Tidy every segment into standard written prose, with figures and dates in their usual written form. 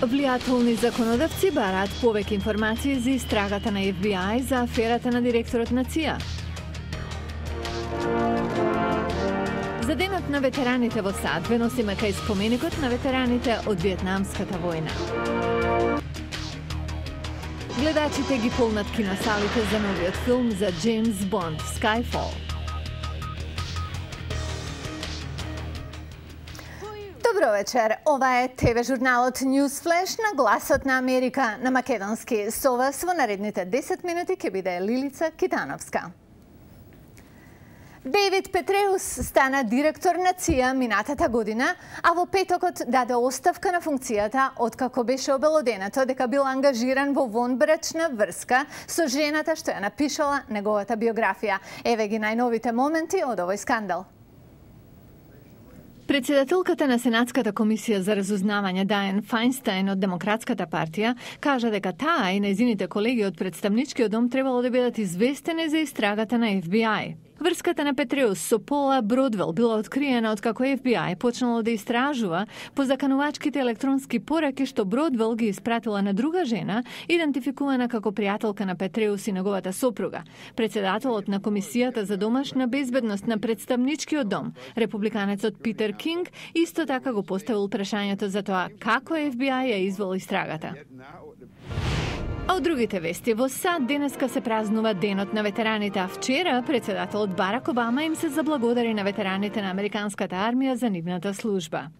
Влијателни законодавци бараат повеќе информации за истрагата на FBI за аферата на директорот на ЦИА. За денот на ветераните во САД ве носиме кај споменикот на ветераните од Виетнамската војна. Гледачите ги полнат киносалите за новиот филм за Джеймс Бонд, Skyfall. Добро вечер. Ова е ТВ журналот Newsflash на Гласот на Америка на македонски. Со вас во наредните 10 минути ќе биде Лилица Китановска. Дейвид Петреус стана директор на ЦИА минатата година, а во петокот даде оставка на функцијата откако беше обелоденето дека бил ангажиран во вонбрачна врска со жената што ја напишала неговата биографија. Еве ги најновите моменти од овој скандал. Председателката на Сенатската комисија за разузнавање Дајан Фајнстајн од Демократската партија кажа дека таа и нејзините колеги од Претставничкиот дом требало да бидат известени за истрагата на FBI. Врската на Петреус со Пола Бродвел била откриена откако FBI почнало да истражува по заканувачките електронски пораки што Бродвел ги испратила на друга жена, идентификувана како пријателка на Петреус и неговата сопруга. Председателот на Комисијата за домашна безбедност на Претставничкиот дом, републиканецот Питер Кинг, исто така го поставил прашањето за тоа како FBI ја извел истрагата. А од другите вести, во САД денеска се празнува Денот на ветераните, а вчера председателот Барак Обама им се заблагодари на ветераните на Американската армија за нивната служба.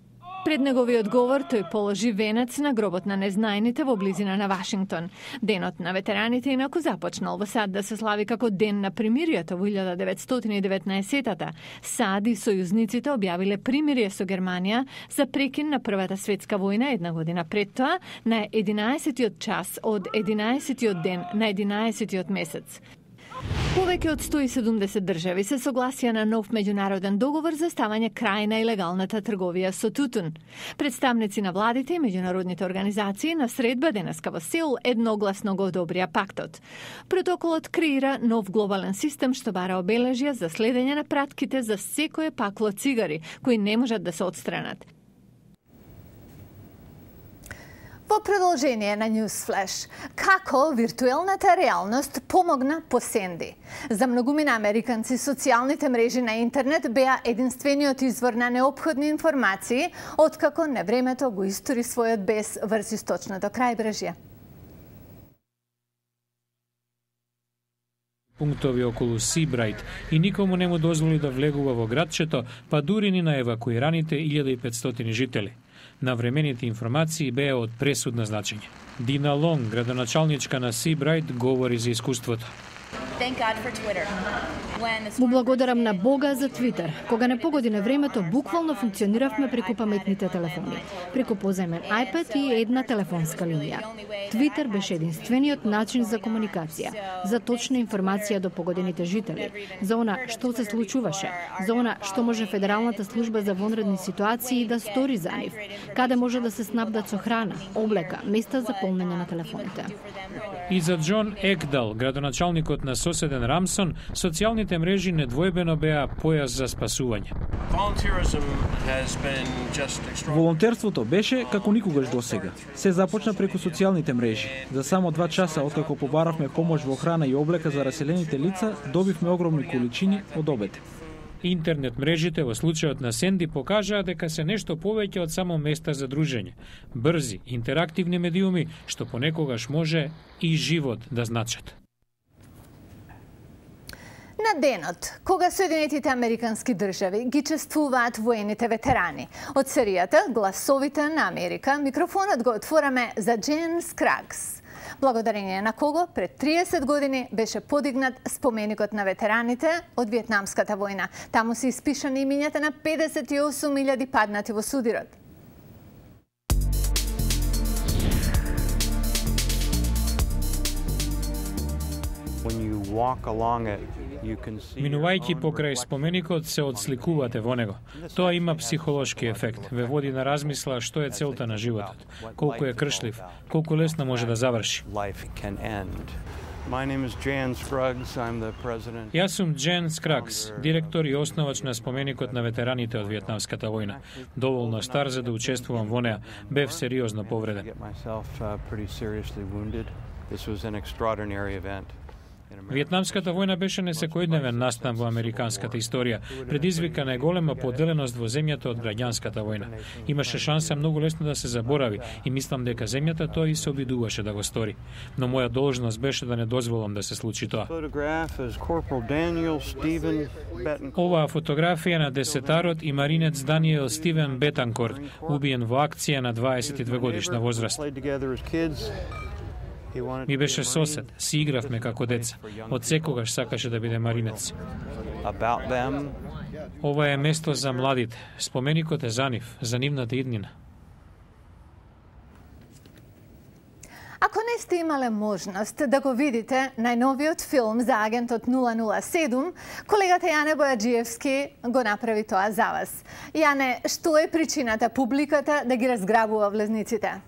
Пред неговиот говор тој положи венец на гробот на незнајните во близина на Вашингтон. Денот на ветераните инаку започнал во САД да се слави како Ден на примирието во 1919-та. САД и сојузниците објавиле примирие со Германија за прекин на Првата светска војна една година пред тоа на 11-тиот час од 11-тиот ден на 11-тиот месец. Повеќе од 170 држави се согласија на нов меѓународен договор за ставање крај на илегалната трговија со тутун. Представници на владите и меѓународните организации на средба денеска во Сеул едногласно го одобрија пактот. Протоколот креира нов глобален систем што бара обележја за следење на пратките за секое пакло цигари кои не можат да се отстранат. Во продолжение на Newsflash, како виртуелната реалност помогна по Сенди. За многумина американци социјалните мрежи на интернет беа единствениот извор на неопходни информации, откако невремето го истори својот бес врз источното крајбрежје. Пунктови околу Сибрајт и никому не му дозволи да влегува во градчето, па дури ни на евакуираните 1500 жители. Навремените информации беа од пресудно значење. Дина Лонг, градоначалничка на Сибрајт, говори за искуството. Му благодарам на Бога за Твитер. Кога не погоди на времето, буквално функциониравме преку паметните телефони, преку позајмен iPad и една телефонска линија. Твитер беше единствениот начин за комуникација, за точна информација до погодените жители, за она што се случуваше, за она што може Федералната служба за вонредни ситуации да стори за нив, каде може да се снабдат со храна, облека, места за полнење на телефоните. И за Џон Екдал, градоначалникот на соседен Рамсон, социјалните мрежи недвојбено беа појас за спасување. Волонтерството беше како никогаш досега. Се започна преку социјалните мрежи. За само 2 часа откако побаравме помош во храна и облека за раселените лица, добивме огромни количини од обед. Интернет мрежите во случајот на Сенди покажаа дека се нешто повеќе од само места за дружење. Брзи, интерактивни медиуми што понекогаш може и живот да значат. На денот, кога Соединетите американски држави ги чествуваат воените ветерани. Од серијата Гласовите на Америка, микрофонот го отвораме за Джен Скрагс. Благодарение на кого пред 30 години беше подигнат споменикот на ветераните од Виетнамската војна. Таму се испишани имињата на 58.000 паднати во судирот. Минувајќи покрај споменикот се одсликувате во него. Тоа има психолошки ефект. Ве води на размисла што е целта на животот, колку е кршлив, колку лесно може да заврши. Јас сум Jan Scruggs, директор и основач на споменикот на ветераните од Виетнамската војна. Доволно стар за да учествувам во неа, бев сериозно повреден. Виетнамската војна беше несекојдневен настан во американската историја, предизвикана е голема поделеност во земјата од граѓанската војна. Имаше шанса многу лесно да се заборави и мислам дека земјата тоа и се обидуваше да го стори. Но моја должност беше да не дозволам да се случи тоа. Оваа фотографија на десетарот и маринец Даниел Стивен Бетанкорт, убиен во акција на 22 годишна возраст. Ми беше сосед, си игравме како деца. Од секогаш сакаше да биде маринец. Ова е место за младите. Споменикот е за нив, за нивната иднина. Ако не сте имале можност да го видите најновиот филм за агентот 007, колегата Јане Бојаджиевски го направи тоа за вас. Јане, што е причината публиката да ги разграбува влезниците?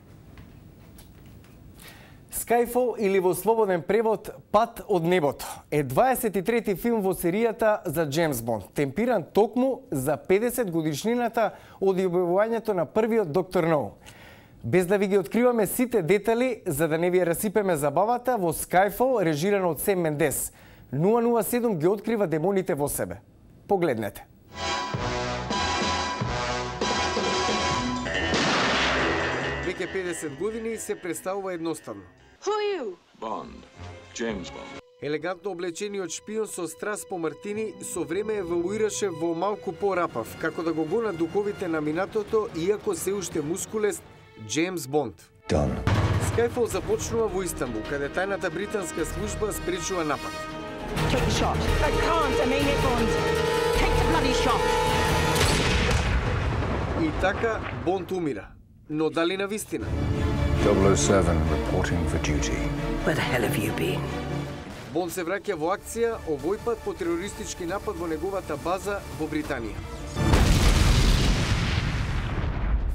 Skyfall или во слободен превод Пат од небото е 23-ти филм во серијата за Джеймс Бонд, темпиран токму за 50 годишнината од објавувањето на првиот Доктор No. Без да ви ги откриваме сите детали, за да не ви ја расипеме забавата, во Skyfall, режиран од Сем Мендес, 007 ги открива демоните во себе. Погледнете. Веќе 50 години се представува едноставно. Who are you? Bond. James Bond. Елегантно облечениот шпион со страст по мартини со време еволуираше во малку порапав, како да го гона духовите на минатото, иако се уште мускулест Джеймс Бонд. Done. Skyfall започнува во Истанбул, каде тајната британска служба спречува напад. Take the shot. I can't. I mean it, Bond. Take the bloody shot. И така Бонд умира. Но дали на вистина? 007 reporting for duty. Where the hell have you been? Бонд се враќа во акција, овој пат по терористички напад во неговата база во Британија.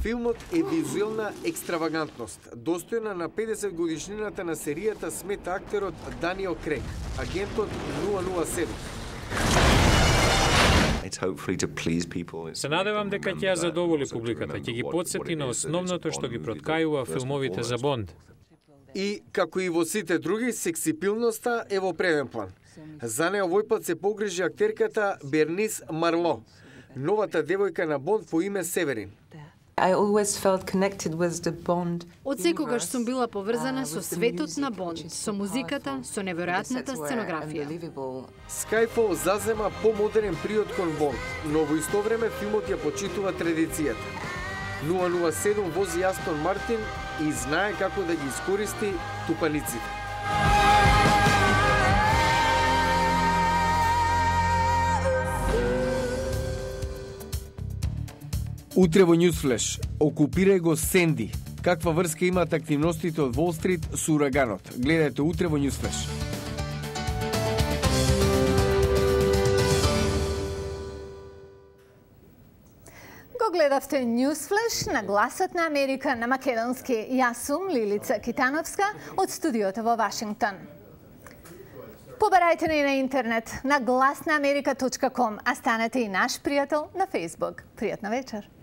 Филмот е визуелна екстравагантност, достојна на 50 годишнината на серијата, смета актерот Даниел Крейг, агентот 007. Се надевам дека ќе ја задоволи публиката, ќе ги потсети на основното што ги проткајува филмовите за Бонд. И, како и во сите други, сексипилноста е во преден план. За неа овој пат се погрижи актерката Бернис Марло, новата девојка на Бонд по име Северин. Од секогаш сум била поврзана со светот на Бонд, со музиката, со неверојатната сценографија. Skyfall зазема помодерен приод кон Бонд, но во исто време филмот ја почитува традицијата. 007 вози Астон Мартин и знае како да ги искористи тупаниците. Утре во Newsflash, окупирај го Сенди. Каква врска имаат активностите од Wall Street со ураганот? Гледајте утре во Newsflash. Го гледавте Newsflash на Гласот на Америка на македонски. Јас сум Лилица Китановска од студиото во Вашингтон. Побарајте ни на интернет на гласнааmerika.com, а станете и наш пријател на Facebook. Пријатна вечер!